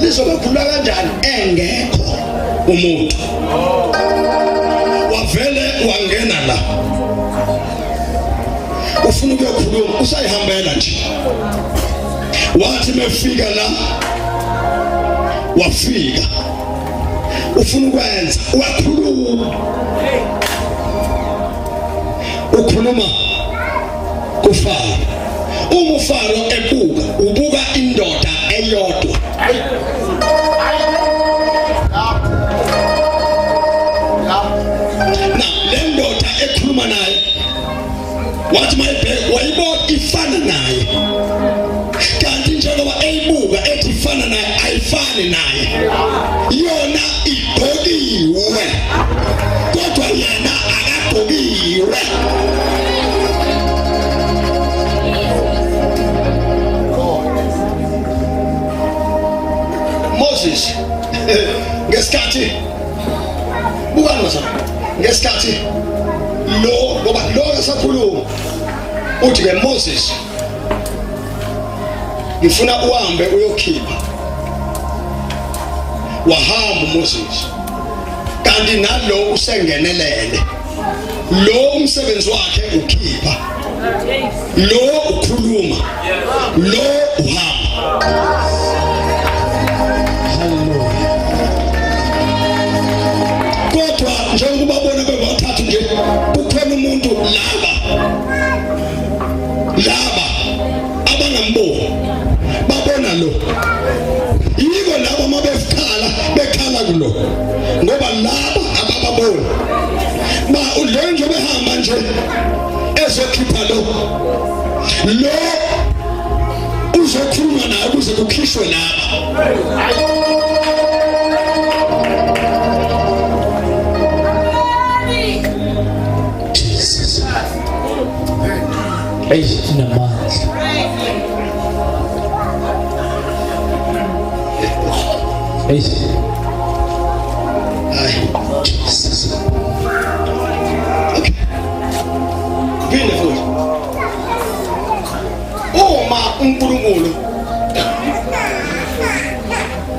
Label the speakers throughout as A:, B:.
A: lizobakhulula kanjani engekho umuntu. Wavele wangena la ufuna ukuyokhuluma usayihambela nje wathi mefika la wafika ufuna ukwenza uyakhuluma ukhuluma kufaro umufaro ubuka indoda eyodwa na le ndoda ekhuluma naye wathi mayibheka wayibona ifana naye kanti njengoba eyibuka ethi ifana naye ayifani naye yona igqokiwe kodwa yena akagqokiwe. Moses ngesikhathi bukani masana ngesikhathi ngoba lo esakhuluma uthi ke Moses ngifuna uhambe uyokhipha wahamba Moses kanti nalo usengenelele lo umsebenzi wakhe ukhipha lo ukhuluma lo uhamba. Kodwa njengoba bona bebathathu nje kukhona umuntu laba abangamboni babona lo yiko laba mabekhala bekhala kulo ngoba laba abababona ba ulenje behamba nje ezokhipha lo uzokhuluma naye ukuze kukhishwe laba.
B: Hey, namandla. Hey. Jesus.
A: Okay. Beautiful. Uma uNkulunkulu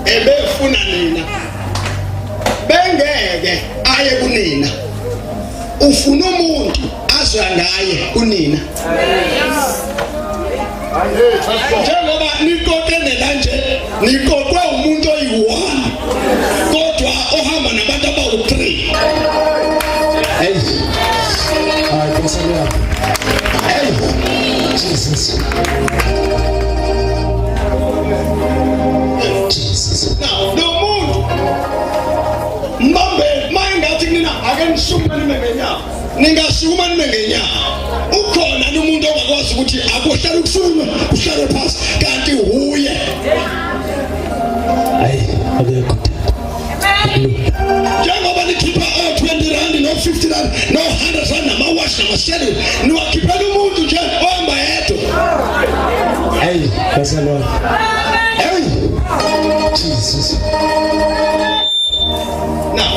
A: ebefuna nina bengeke aye kunina ufuna umuntu azwa ngaye kunina njengoba nikokene nje nikokwe umuntu oyi-1 kodwa ohamba nabantu abawu-3.
B: Hey. Hayi Nkosi. Hey. Jesus. Jesus.
A: Now, no muntu mbambe mayingathi kunina ake nisukuma nime ngenyawo ningasukuma nime ngenyawo ukhona nomuntu ongakwazi ukuthi akuhlala ukusukuma uhlale phansi kanti huye.
B: Hayi akekho.
A: Njengoba nikhipha R20 no R50 no R100 namawashi namaseli niwakhiphela umuntu nje ohamba yedwa.
B: Hey, basalwa. Hey. Jesus.
A: Now,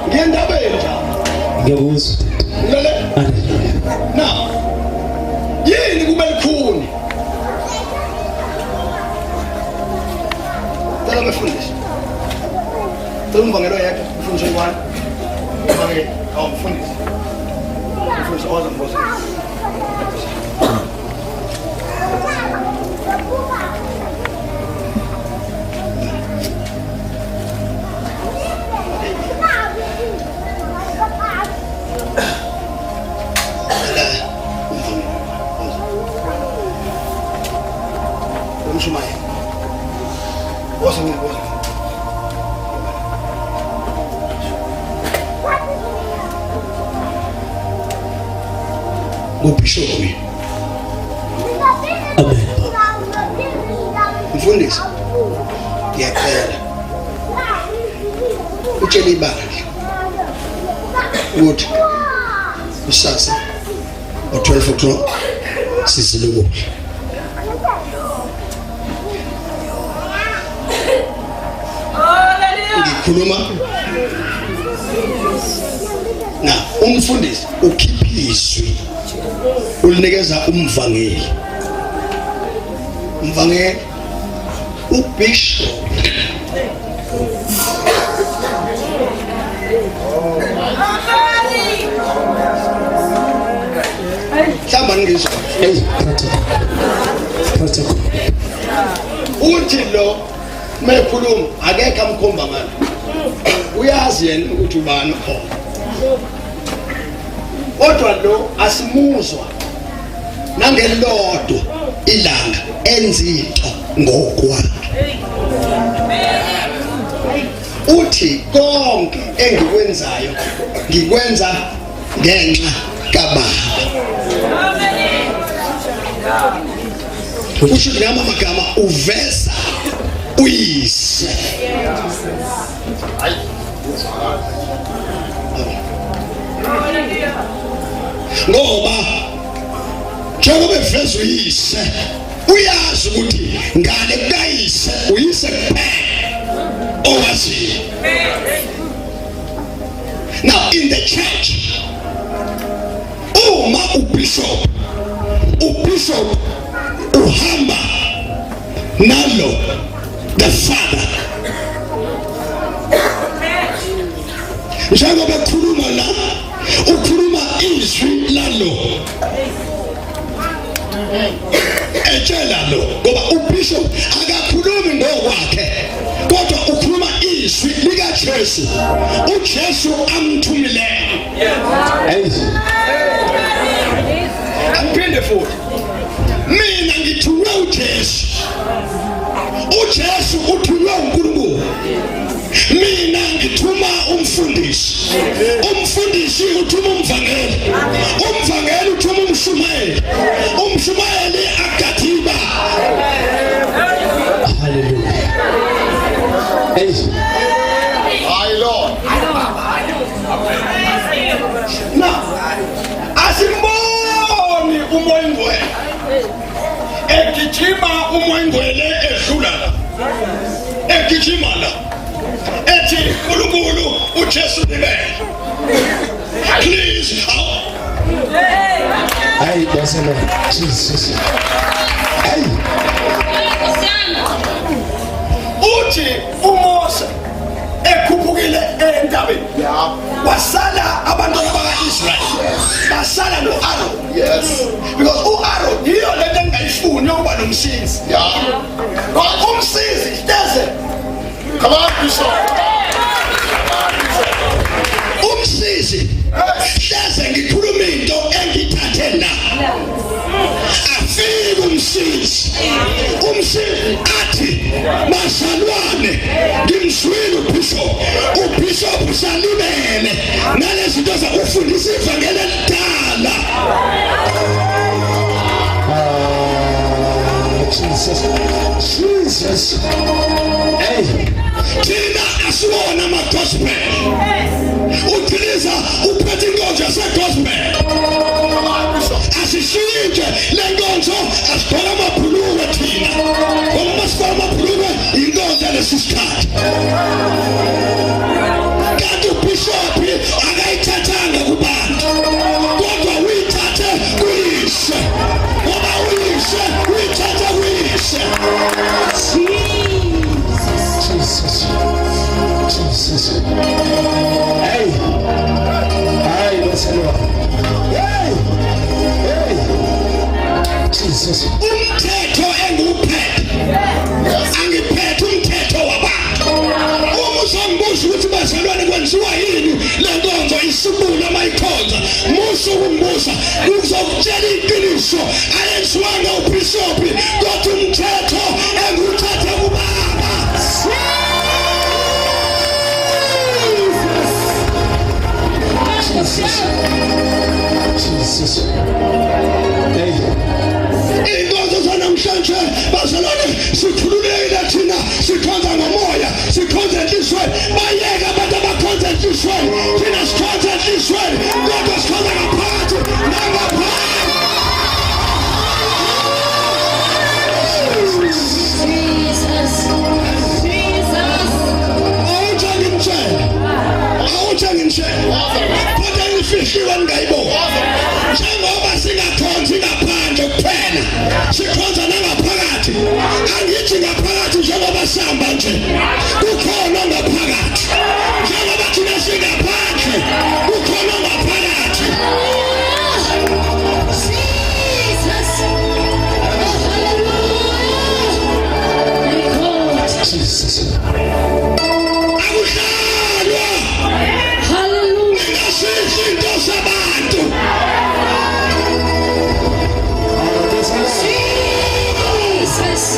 A: ngendaba enja.
B: Ngiyakuzwa.
A: Ngale.
B: Hallelujah.
A: Now, yini kubelikhuni? Tala mfundisi. Ungibangelo yakhe ufundiswe ngwane. Ngibangele awumfundisi. Ufundiswe oza mbozo. Shumai. Oza mbozo. Ubishop we.
B: Amen.
A: Mfundisi. Ngiyacela. Utshela ibandla. Ukuthi kusasa ngo-12 o'clock sizilokhu. Ngikhuluma na umfundisi ukhipha izwi ulinikeza umvangeli ubishop hlamba ngizwa
B: Hey, protocol.
A: uthi lo mekhuluma akekho amkhomba ngalo uyazi yena ukuthi ubani khona kodwa lo asimuzwa nangelodwa ilanga enzito ngokwakhe uthi konke engikwenzayo ngikwenza ngenxa kaBaba kusho ngama magama uveza uyise ngoba njengoba eveza uyise uyazi ukuthi ngale kayise uyise kuphela owaziyo. Now in the church uma ubishop uhamba nalo the father njengoba ekhuluma la ukhuluma izwi lalo etshela lo ngoba ubishop akakhulumi ngokwakhe kodwa ukhuluma izwi likaJesu uJesu amthumileyo. Aphinde futhi mina ngithunywe uJesu uthunywe uNkulunkulu mina ngithuma umfundisi uthuma umvangeli uthuma umshumayeli akathiba.
B: Hallelujah. Hey.
A: Hayi Lord. Na asimboni umoya ingcwele egijima umoya ingcwele edlula la egijima la ethi uNkulunkulu uJesu libele. Please
B: Hey, that's enough. Jesus. Hey.
A: Uthi uMose ekhuphukile entabeni wasala abantu bakaIsrael basala noAaron. Yes, because uAaron yiyo lento engayifuni ukuba nomsizi. Umsizi hleze come on bishop umsizi hleze ngikhuluma into engithathe la afike umsizi athi masalwane ngimzwile ubishop usalibele nalezi zinto zakufundisa ivangeli elidala.
B: Jesus. Hey.
A: Thina asiwona ama-gospel udiliza uphethe inkonzo yase-gospel asishintshe le nkonzo asigqoke amabhulukwe thina ngoba masigqoke amabhulukwe inkonzo yalesi sikhathi kanti ubhishophi akayithathanga kubantu kodwa uyithathe kuyise ngoba uyise uyithathe kuyise.
B: Jesus. Hey. Hey, listen up. Hey. Jesus.
A: Umthetho enguphethe angiphethe umthetho wabantu. Uma uzongibuza ukuthi bazalwane kwenziwa yini le nkonzo isibula mayikhonza musu kumbuza uzokutshela iqiniso ayenziwanga ubishophi kodwa umthetho enguthathe kubaba.
B: Jesus. Hey.
A: Inkonzo zanamhlanje bazalwane sikhululekile thina sikhonza ngomoya sikhonza enhlizweni bayeke abantu abakhonza enhlizweni thina sikhonza enhlizweni kodwa sikhonza ngaphakathi nangaphandle. ngaphandle kukhona ngaphakathi njengoba thina singaphandle kukhona ngaphakathi
B: Jesus.
A: akuhlalwa
C: Hallelujah.
A: ngasiza into zabantu
C: Jesus.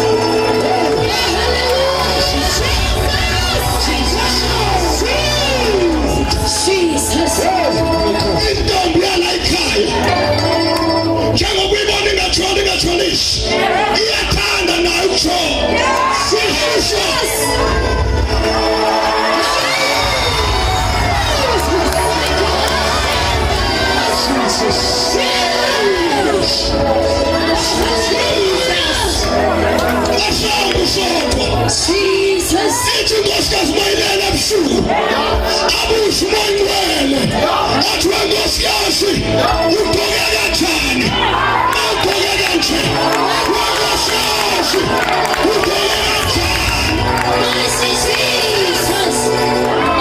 C: Jesus.
A: intombi yala ekhaya njengoba uyibona ingatholisi iyathanda nayo ukujola sifisha
C: Jesus.
A: ethi inkosikazi mayilele ebusuku abusho umoyingcwele athi wenkosikazi ugqoke kanjani awugqoke kanje wenkosikazi ugqoke kanjani
C: Mercy, Jesus.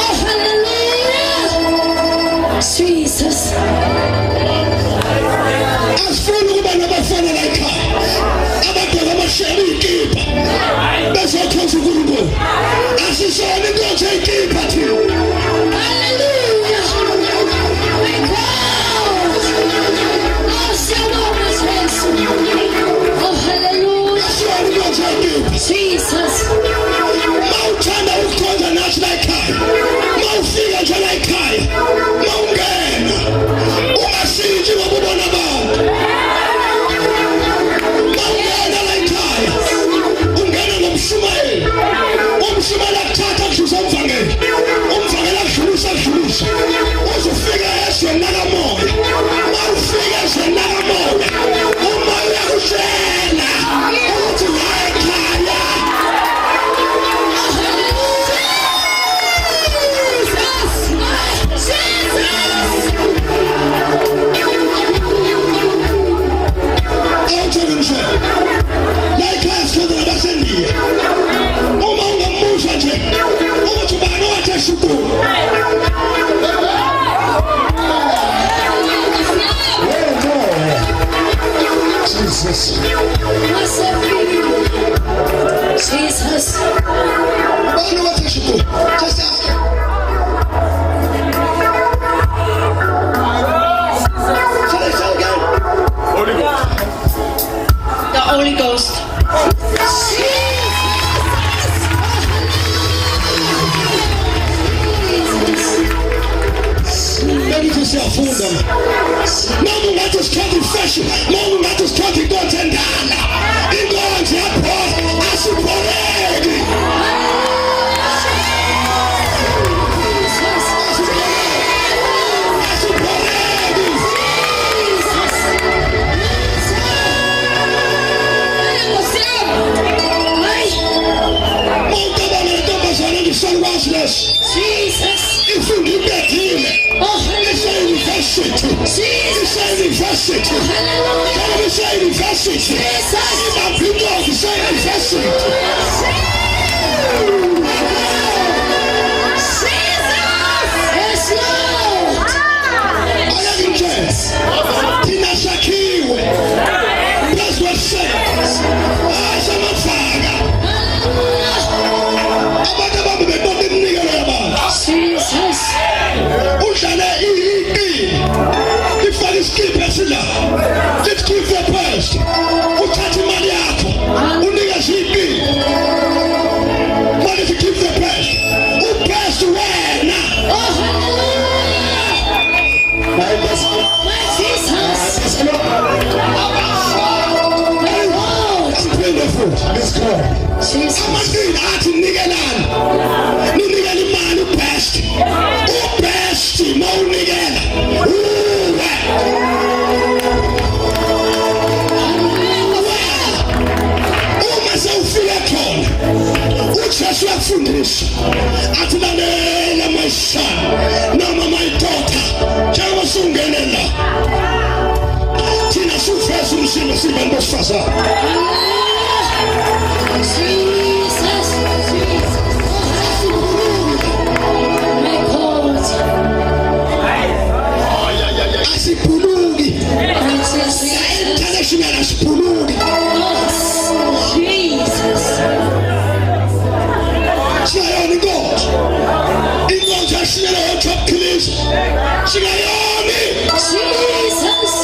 C: Oh, hallelujah. Jesus.
A: asifuni ukuba nabafana la ekhaya abagqoka amashela iy'kibha bezokhonza unkulunkulu asisona inkonzo ey'kibha thina
C: Hallelujah. My God. Oh, shalom, Jesus. Oh, hallelujah.
A: asisona inkonzo ey'kibha
C: Jesus.
A: mawuthanda ukukhonza nathi la ekhaya mawufika nje la ekhaya mawungena ungashintshi ngoba ubona abantu mawungena la ekhaya ungena ngomshumayeli umshumayeli akuthatha akudlulisa umvangeli umvangeli akudlulisa uzufika ezweni lakamoya mawufika ezweni lakamoya umoya uyakutshela ukuthi la ekhaya
B: Jesus.
C: Jesus. The Holy Ghost.
A: siyafunda noma ungathi usithatha ifashion noma ungathi usithatha inkonzo endala inkonzo yapho asiphoreki
C: Jesus.
A: If you get that healing, it's a university. It's a university. Can we say university? If I'm people of the same university.
C: Yes, Lord.
A: Ayakinjeza. Thina sakhiwe. That's what says. Samafaka. Abantu ababebona iminikelo yabantu.
C: Jesus.
A: Udlale ifaka isikipha esila. Let's give the best. Uthatha imali yakho. Unikeze iqini. What if you give the best? Ubest wena.
C: Oh, hallelujah. My Jesus. My Lord.
A: Bring the food. Let's go.
C: Jesus.
A: Amandini athi nikelani. Ninikele imali ubest. Ubest mawunikela. Uma sewufika khona uJesu uyafundisa athi lalela my son noma my daughter njengoba sungenela thina sufesa umsimo sibantu besifazane
C: Jesus. Jesus.
A: singayoni.
C: Jesus.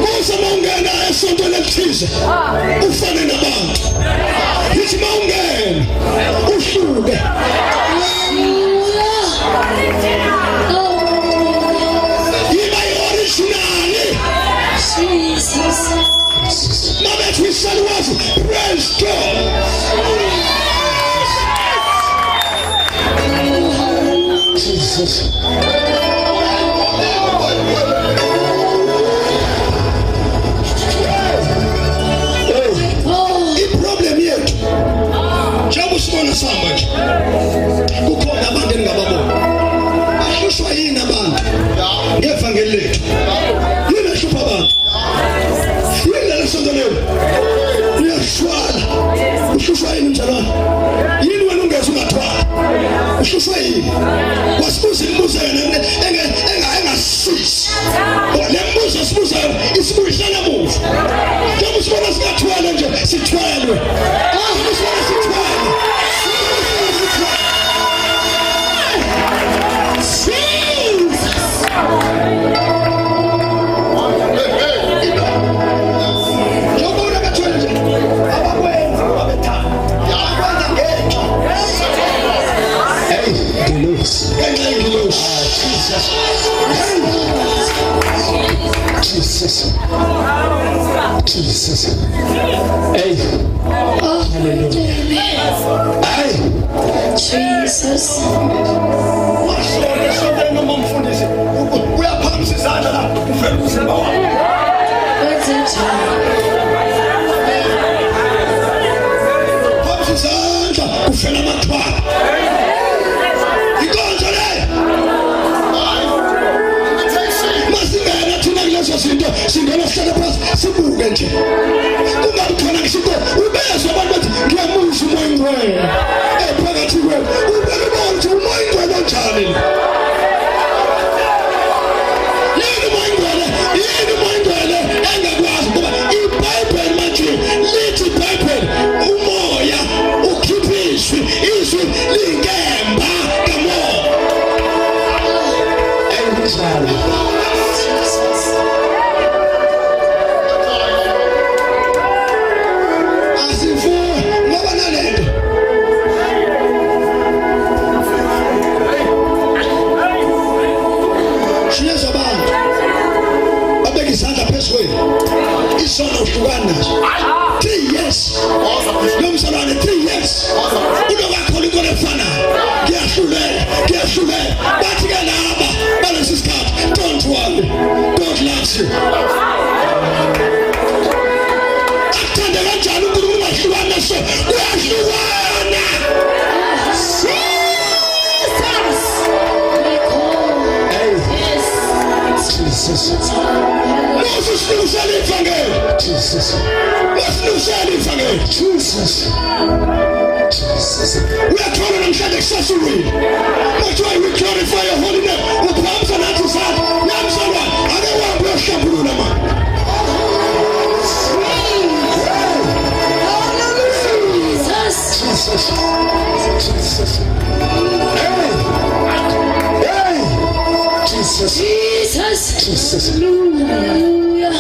A: Musa mawungena esontweni elithize ufane nabantu. Yithi mawungena uhluke. Yiba originally.
C: Jesus.
A: Mabethi wisali wazi. Praise God.
B: Jesus.
A: Iproblem yethu njengoba usibona sihamba nje kukhona abantu engingababona bahlushwa yini abantu ngevangeli lethu yini ehlupha abantu yini lesonto lelo uyashwala uhlushwa yini mjalwana yini wena ungeza ungathwala uhlushwa yini wasibuza imibuzo yena engasisi le mbuzo sibuza isibuyihlala muva njengoba usibona singathwala nje sithwalwe usibona sithwala
B: Jesus. Hey. Hallelujah. Hey.
C: Jesus.
A: Masonto sonke noma umfundisi uyaphamisa izandla la ufela umzimba wakho. Phamisa izandla ufela amathwala. Ikonzo le. Masingena thina kulezo zinto singena sihlale phansi sibuke nje. Kungabi khona ngisho ubezwe abantu bathi ngiyamuzwa umoya ingcwele. Phakathi kwethu ubeke bona ukuthi umoya ingcwele onjani. Yini umoya ingcwele engakwazi ngoba iBhayibheli manje lithi iBhayibheli umoya ukhipha izwi linkemba kamoya.
B: Exactly.
A: Isona uhlukana 3 years nomsalwane 3 years unokakhola inkolo efanayo ngiyahlulela bathi ke laba balesi sikhathi don't worry God loves you athanda kanjani uNkulunkulu ungahlukana so uyahlukana
B: Jesus.
A: Usihluzele ivangeli.
B: Jesus.
A: Usihluzele ivangeli.
B: Jesus. Jesus.
A: Uyathola namhlanje kusasuwile. That's why we glorify your holy name. Uphamisa nathi sana. Namsalwane ake wambe uyohlambulula manje.
C: Jesus.
B: Jesus. Hey. Hey. Jesus.
C: Jesus.
B: Jesus.
C: Hallelujah.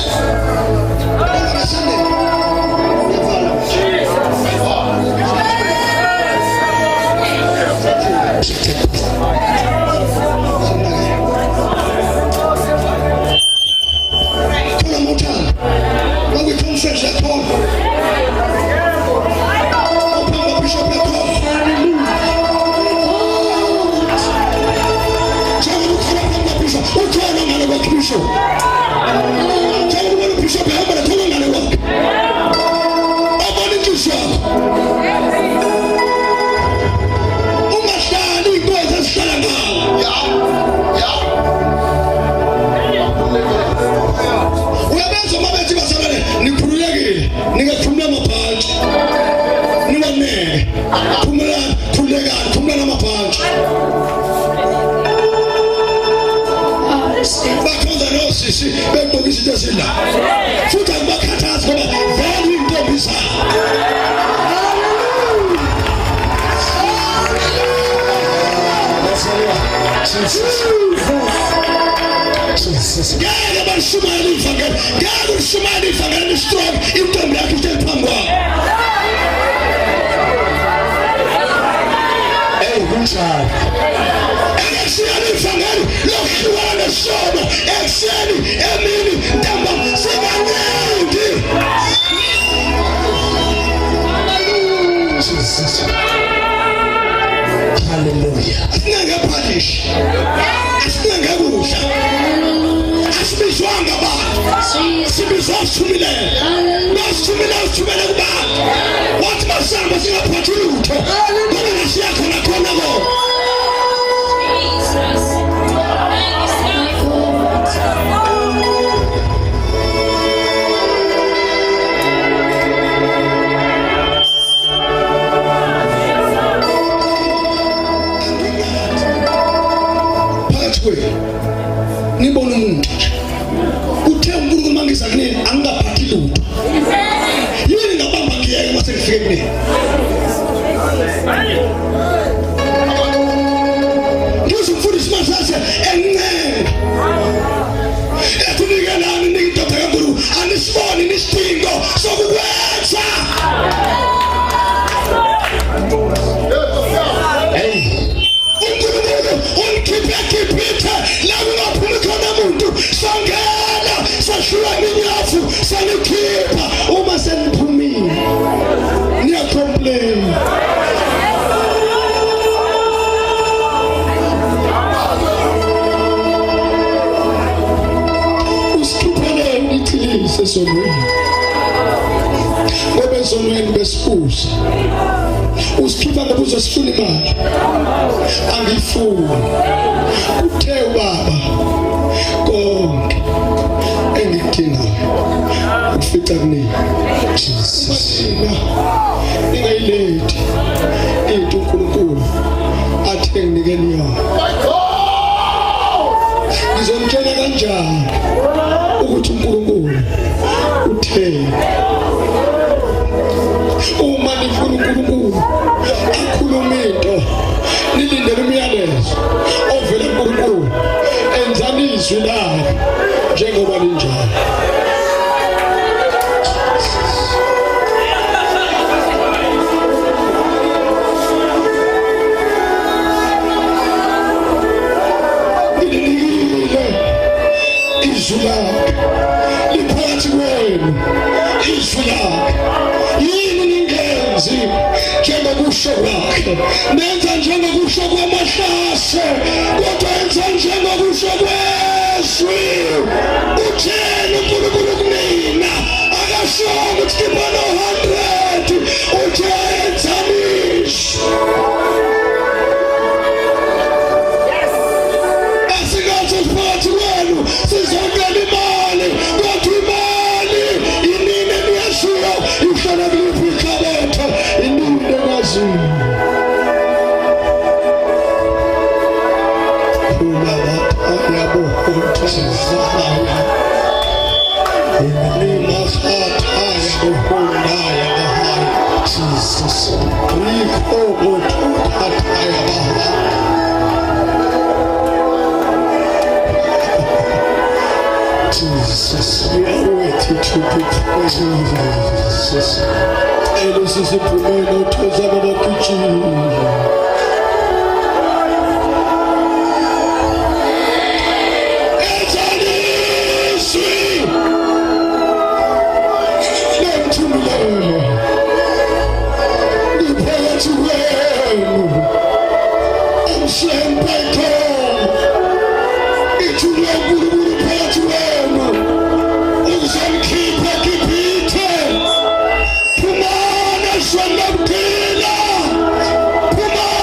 A: ivangeli ngeke ulishumayele ivangeli strong intombi yakho ihleli phambi kwakho
B: kunjalo
A: ekusiyani ivangeli lokuhlukana soba ekuseni emini ntambama sibaningi
B: Jesus hallelujah
A: asinangephalish asinangekudla asibizwanga abantu sibizwa sithumileyo nasithumileyo sithumele kubantu wathi masamba singaphathi lutho ngoba nasiyakhona khona ko ngibona umuntu uthe uNkulunkulu mangisa kunini angingaphathi lutho yini ngabamba ngiyeke mase ngifike kunini ngizofundisa masase encane etunikelani ningidoda kaNkulunkulu anisiboni nisidingo sokukwenza unkiphekiphethe la kungaphumi khona muntu sangena sashula minyafu sanikhipha uma seniphumile niyacomplain usikhiphele ichilise sonweni ngoba esonweni besifuza usikhipha ngoba uzosifuna imali angifuni uthe ubaba konke engikudingayo ufica kunini Jesus ningayilethi into uNkulunkulu athi nginikeni yona ngizomtshela kanjani ukuthi uNkulunkulu uthe uma nifuna uNkulunkulu akhulume into nilindele umyalezo ovela kuNkulunkulu enzani izwi lakhe njengoba linjalo nilindele izwi lakhe liphakathi kwenu izwi lakhe yini ningenzi njengokusho kwakhe nenza njengokusho kwamahlase kodwa enza njengokusho kwezwi utheni uNkulunkulu kunina akasho ukuthi kibona 100 uthi enzanish asingathi phakathi kwenu sizongena imali kodwa imali inini niyashiya ihlala kuliphi ikhabethe inini engazini Jesus, we are worthy to be praised. Jesus, and this is the primero to the Come on,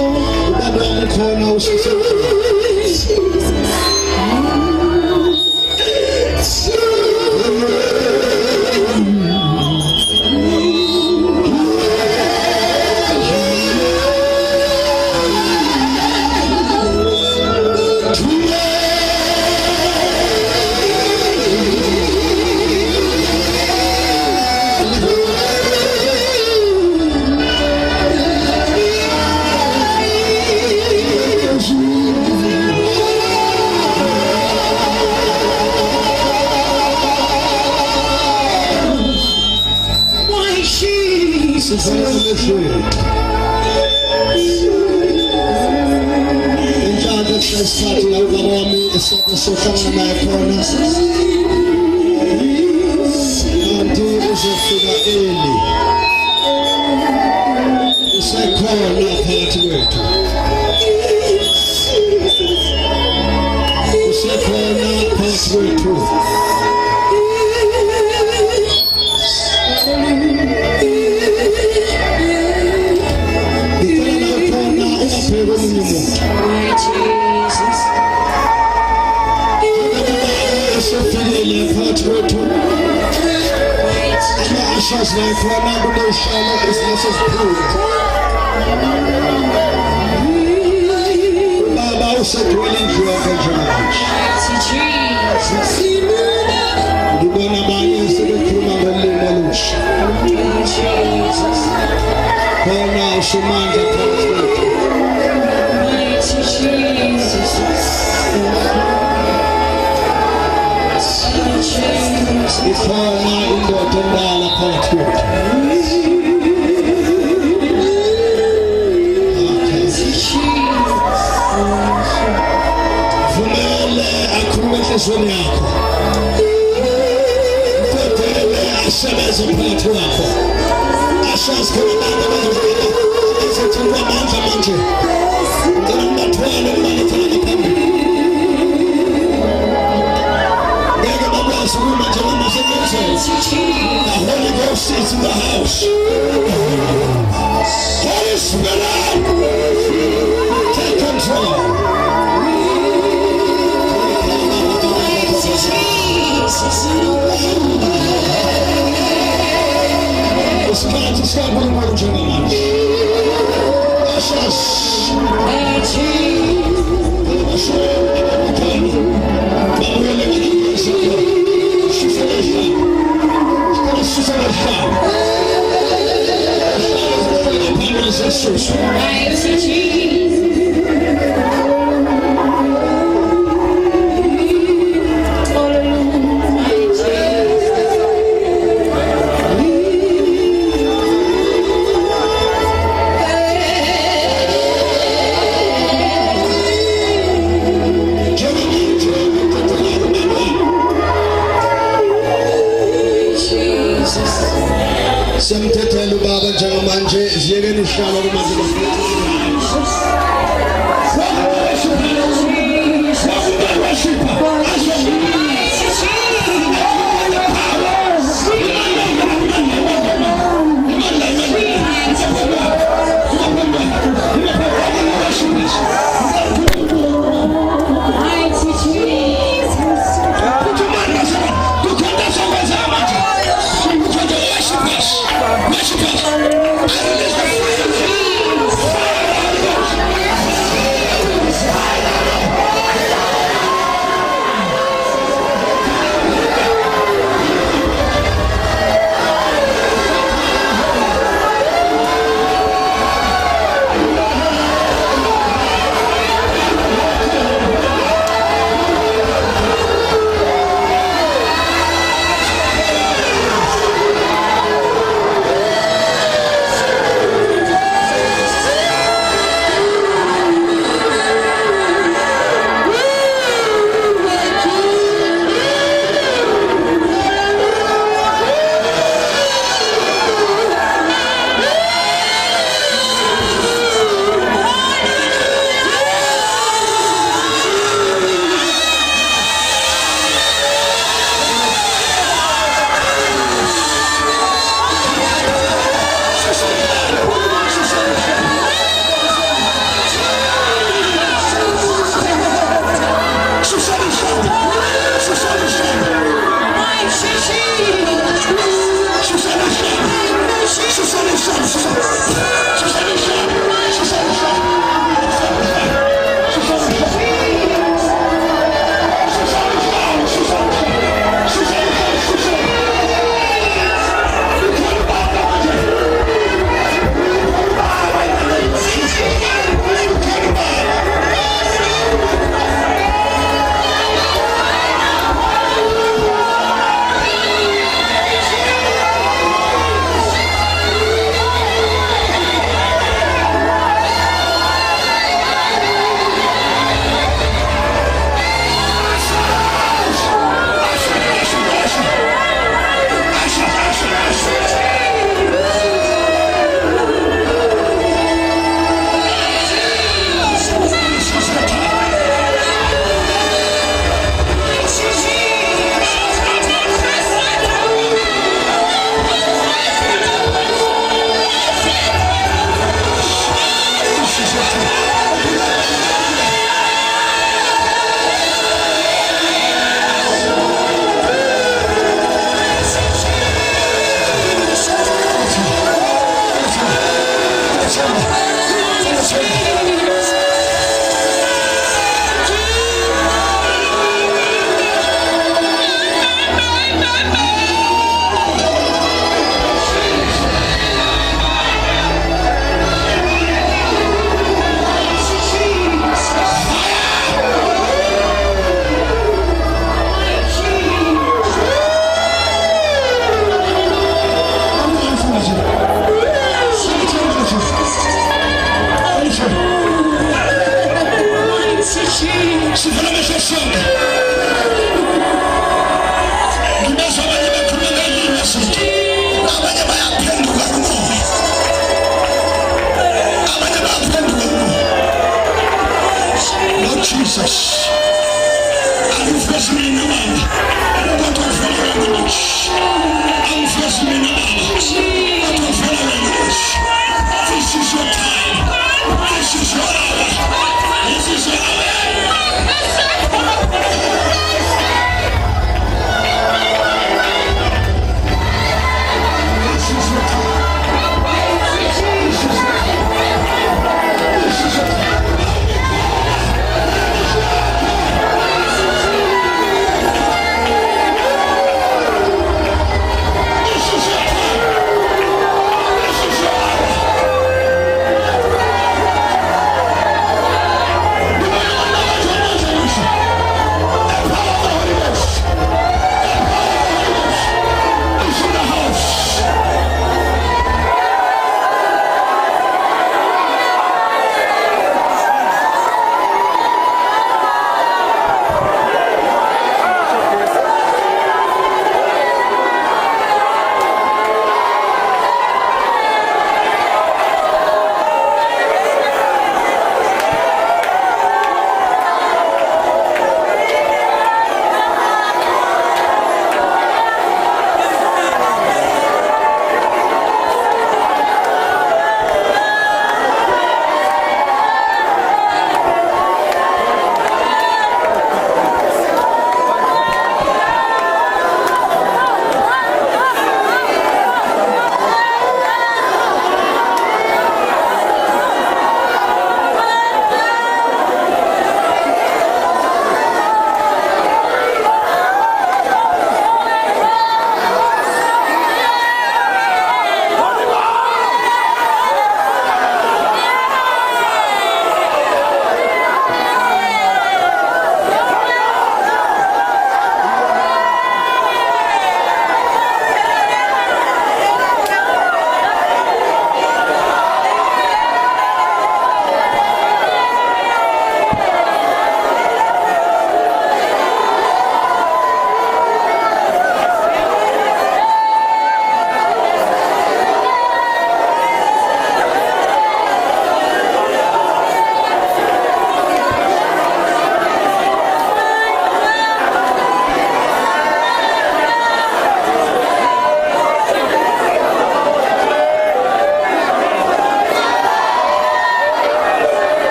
A: ubaba wami khona usesekhona. Injalo sesikhathi la ubaba wami esohlangana naye khona kanti uzofika eli usekhona phakathi kwethu usekhona phakathi kwethu Just like one of those shallow businesses prove. Baba said dwelling to a church. You wanna buy us the Jesus. Oh now she minds a it's all my indoor tendala part. Vumele akhulume isoni yakho. Mfetele asebenze phakathi kwakho. Ashazi khona abantu abazokuthi amandla manje. Ngicela ngibathwale imali phakathi phambili. Ngeke bakwazi ukuma njengoba sebenze. The Holy Ghost is in the house. Holy Spirit, take control. It's time to start with more gentlemen. Ushers. Semthethela ubaba njengamanje ziyekeni ihlala kumanje.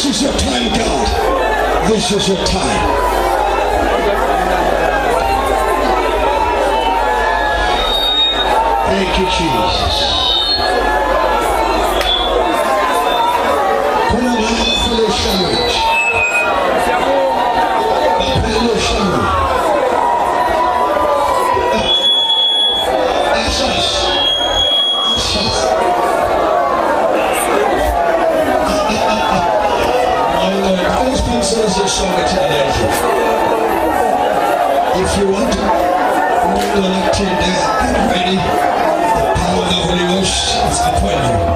A: This is your time, God. This is your time. Thank you, Jesus. Kuna mahali sandwich. Hello, sandwich. Those pencils are so much energy. If you want to roll elected, get ready. The power of the Holy Ghost is upon you.